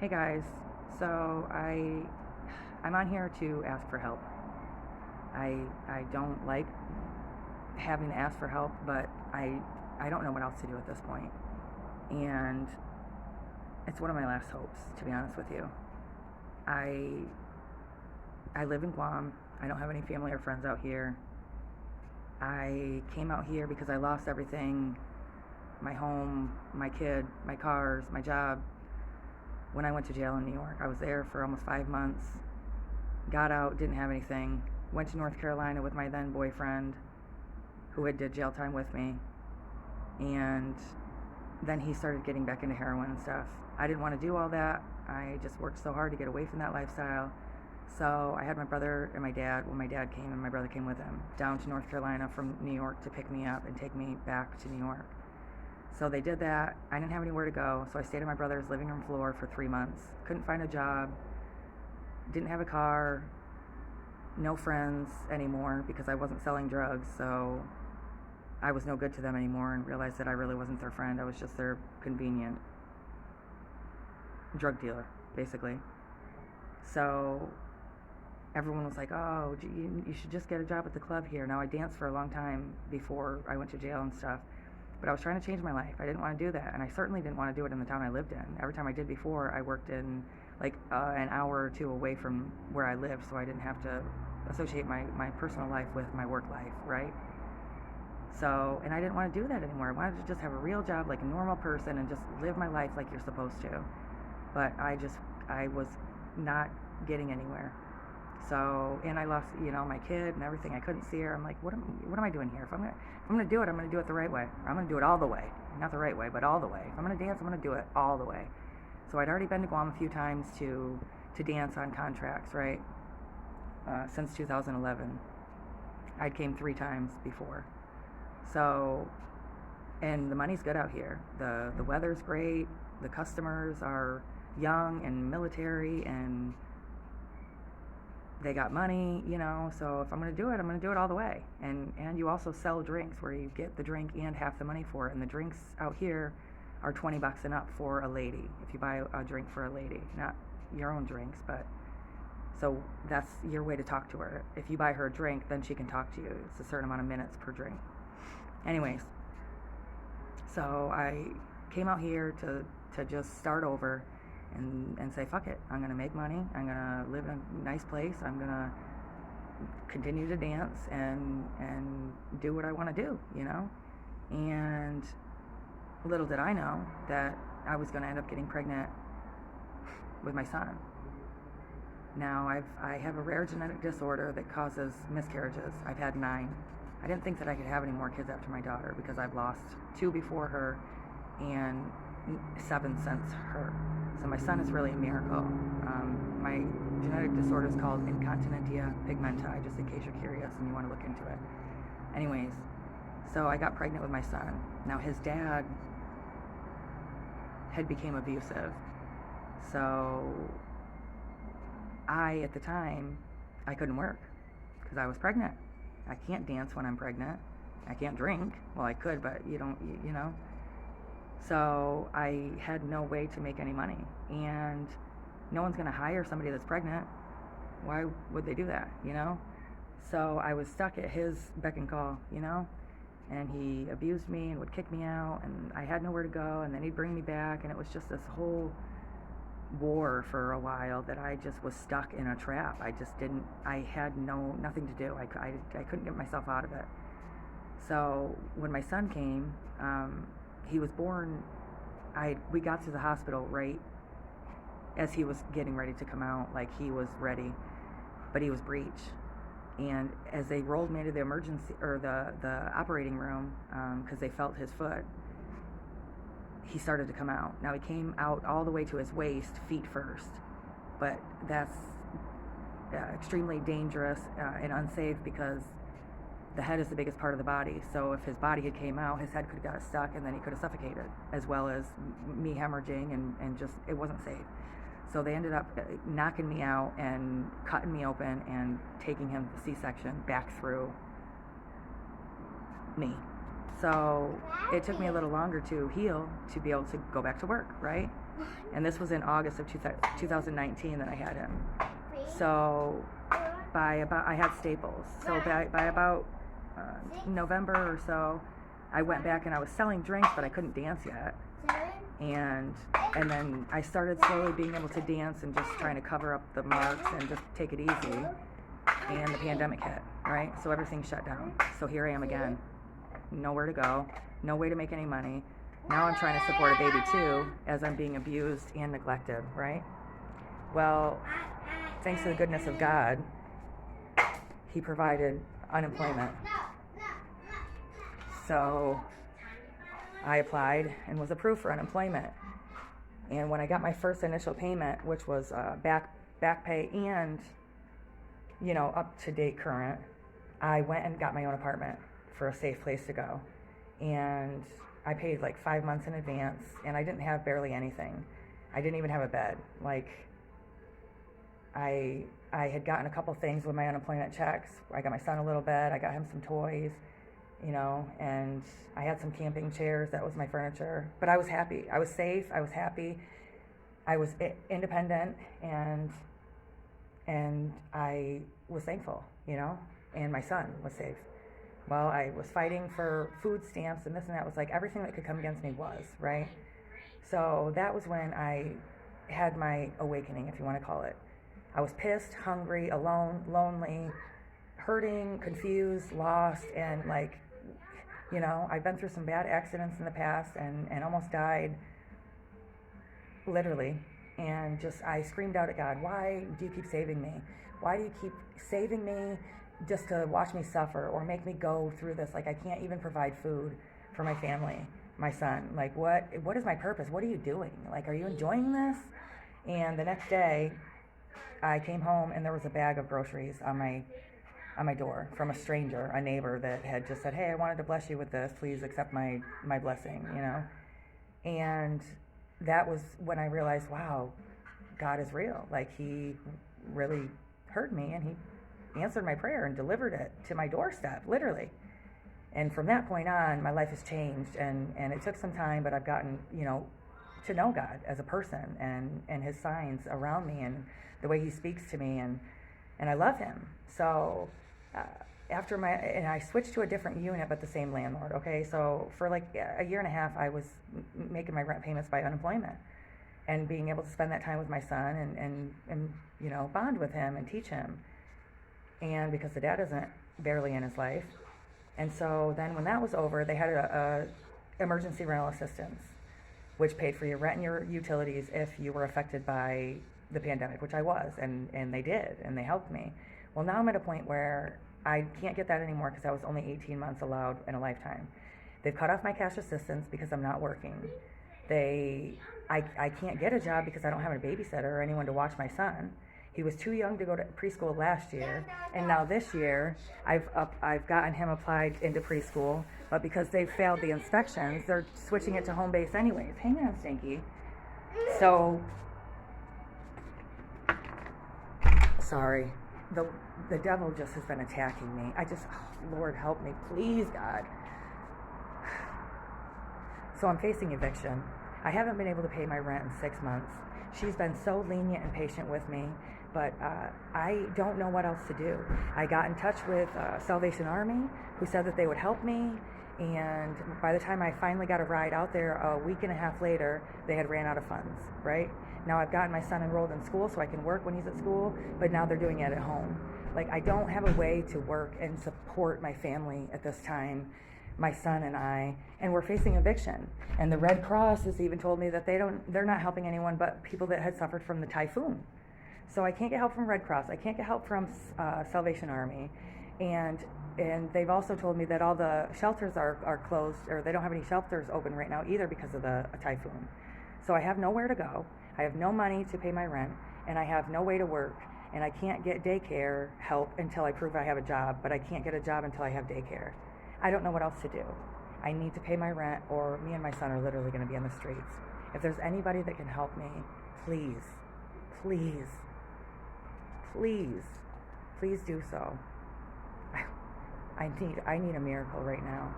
Hey guys, so I'm on here to ask for help. I don't like having to ask for help, but I don't know what else to do at this point. And it's one of my last hopes, to be honest with you. I I live in Guam. I don't have any family or friends out here. I came out here because I lost everything, my home, my kid, my cars, my job when I went to jail in New York. I was there for almost 5 months. Got out, didn't have anything. Went to North Carolina with my then boyfriend, who had did jail time with me, and then he started getting back into heroin and stuff. I didn't want to do all that. I just worked so hard to get away from that lifestyle. So I had my brother and my dad. Well, my dad came and my brother came with him down to North Carolina from New York to pick me up and take me back to New York. So they did that. I didn't have anywhere to go, so I stayed on my brother's living room floor for 3 months. Couldn't find a job, didn't have a car, no friends anymore because I wasn't selling drugs, so I was no good to them anymore, and realized that I really wasn't their friend. I was just their convenient drug dealer, basically. So everyone was like, oh, you should just get a job at the club here. Now, I danced for a long time before I went to jail and stuff, but I was trying to change my life. I didn't want to do that, and I certainly didn't want to do it in the town I lived in. Every time I did before, I worked in like an hour or two away from where I lived, so I didn't have to associate my personal life with my work life, right? So, and I didn't want to do that anymore. I wanted to just have a real job like a normal person and just live my life like you're supposed to. But I was not getting anywhere. So, and I lost, my kid and everything. I couldn't see her. I'm like, what am I doing here? If I'm gonna do it, I'm gonna do it the right way. I'm gonna do it all the way. Not the right way, but all the way. If I'm gonna dance, I'm gonna do it all the way. So I'd already been to Guam a few times to dance on contracts, right? Since 2011, I came 3 times before. So, and the money's good out here. The weather's great. The customers are young and military, and they got money, so if I'm going to do it, I'm going to do it all the way. And you also sell drinks where you get the drink and half the money for it. And the drinks out here are $20 and up for a lady. If you buy a drink for a lady, not your own drinks, but so that's your way to talk to her. If you buy her a drink, then she can talk to you. It's a certain amount of minutes per drink. Anyways, so I came out here to just start over and say, fuck it. I'm going to make money. I'm going to live in a nice place. I'm going to continue to dance and do what I want to do, And little did I know that I was going to end up getting pregnant with my son. Now, I have a rare genetic disorder that causes miscarriages. I've had 9. I didn't think that I could have any more kids after my daughter because I've lost 2 before her and 7 since her. So my son is really a miracle. My genetic disorder is called incontinentia pigmenta, just in case you're curious and you want to look into it. Anyways, so I got pregnant with my son. Now his dad had became abusive. So at the time, I couldn't work because I was pregnant. I can't dance when I'm pregnant. I can't drink. Well, I could, but you don't. So I had no way to make any money, and no one's going to hire somebody that's pregnant. Why would they do that, So I was stuck at his beck and call, and he abused me and would kick me out, and I had nowhere to go, and then he'd bring me back, and it was just this whole war for a while that I just was stuck in a trap. I had nothing to do. I couldn't get myself out of it. So when my son came, he was born, we got to the hospital right as he was getting ready to come out, like he was ready, but he was breech. And as they rolled me into the emergency, or the operating room, because they felt his foot, he started to come out. Now he came out all the way to his waist, feet first, but that's extremely dangerous and unsafe because the head is the biggest part of the body. So if his body had came out, his head could have got stuck, and then he could have suffocated, as well as me hemorrhaging, and just, it wasn't safe. So they ended up knocking me out and cutting me open and taking him C-section back through me. So it took me a little longer to heal to be able to go back to work, right? And this was in August of 2019 that I had him. So I had staples. So by about November or so, I went back and I was selling drinks, but I couldn't dance yet. And then I started slowly being able to dance and just trying to cover up the marks and just take it easy. And the pandemic hit, right? So everything shut down. So here I am again. Nowhere to go, no way to make any money. Now I'm trying to support a baby too, as I'm being abused and neglected, right? Well, thanks to the goodness of God, He provided unemployment. So I applied and was approved for unemployment. And when I got my first initial payment, which was back pay and, up to date current, I went and got my own apartment for a safe place to go. And I paid like 5 months in advance, and I didn't have barely anything. I didn't even have a bed. Like, I had gotten a couple things with my unemployment checks. I got my son a little bed, I got him some toys, and I had some camping chairs. That was my furniture. But I was happy. I was safe. I was happy. I was independent, and I was thankful, and my son was safe. Well, I was fighting for food stamps and this and that. Was like everything that could come against me was, right? So that was when I had my awakening, if you want to call it. I was pissed, hungry, alone, lonely, hurting, confused, lost, and I've been through some bad accidents in the past and almost died, literally. And I screamed out at God, why do you keep saving me? Why do you keep saving me just to watch me suffer or make me go through this? Like, I can't even provide food for my family, my son. Like, what is my purpose? What are you doing? Like, are you enjoying this? And the next day, I came home and there was a bag of groceries on my door from a stranger, a neighbor that had just said, hey, I wanted to bless you with this. Please accept my blessing, And that was when I realized, wow, God is real. Like, He really heard me, and He answered my prayer and delivered it to my doorstep, literally. And from that point on, my life has changed, and it took some time, but I've gotten, to know God as a person and His signs around me and the way He speaks to me, and I love Him. So and I switched to a different unit, but the same landlord, okay? So for like a year and a half, I was making my rent payments by unemployment and being able to spend that time with my son and bond with him and teach him. And because the dad isn't barely in his life. And so then when that was over, they had a emergency rental assistance, which paid for your rent and your utilities if you were affected by the pandemic, which I was, and they did, and they helped me. Well, now I'm at a point where I can't get that anymore because I was only 18 months allowed in a lifetime. They've cut off my cash assistance because I'm not working. I can't get a job because I don't have a babysitter or anyone to watch my son. He was too young to go to preschool last year, and now this year I've gotten him applied into preschool, but because they've failed the inspections, they're switching it to home base anyways. Hang on, Stinky. So, sorry, the devil just has been attacking me. Lord help me, please, God. So I'm facing eviction. I haven't been able to pay my rent in 6 months. She's been so lenient and patient with me, but I don't know what else to do. I got in touch with Salvation Army, who said that they would help me, and by the time I finally got a ride out there a week and a half later, they had ran out of funds, right? Now I've gotten my son enrolled in school so I can work when he's at school, but now they're doing it at home. Like, I don't have a way to work and support my family at this time, my son and we're facing eviction. And the Red Cross has even told me that they're not helping anyone but people that had suffered from the typhoon. So I can't get help from Red Cross. I can't get help from Salvation Army. And they've also told me that all the shelters are closed, or they don't have any shelters open right now either because of the typhoon. So I have nowhere to go. I have no money to pay my rent, and I have no way to work. And I can't get daycare help until I prove I have a job, but I can't get a job until I have daycare. I don't know what else to do. I need to pay my rent, or me and my son are literally going to be on the streets. If there's anybody that can help me, please, please, please, please do so. I need a miracle right now.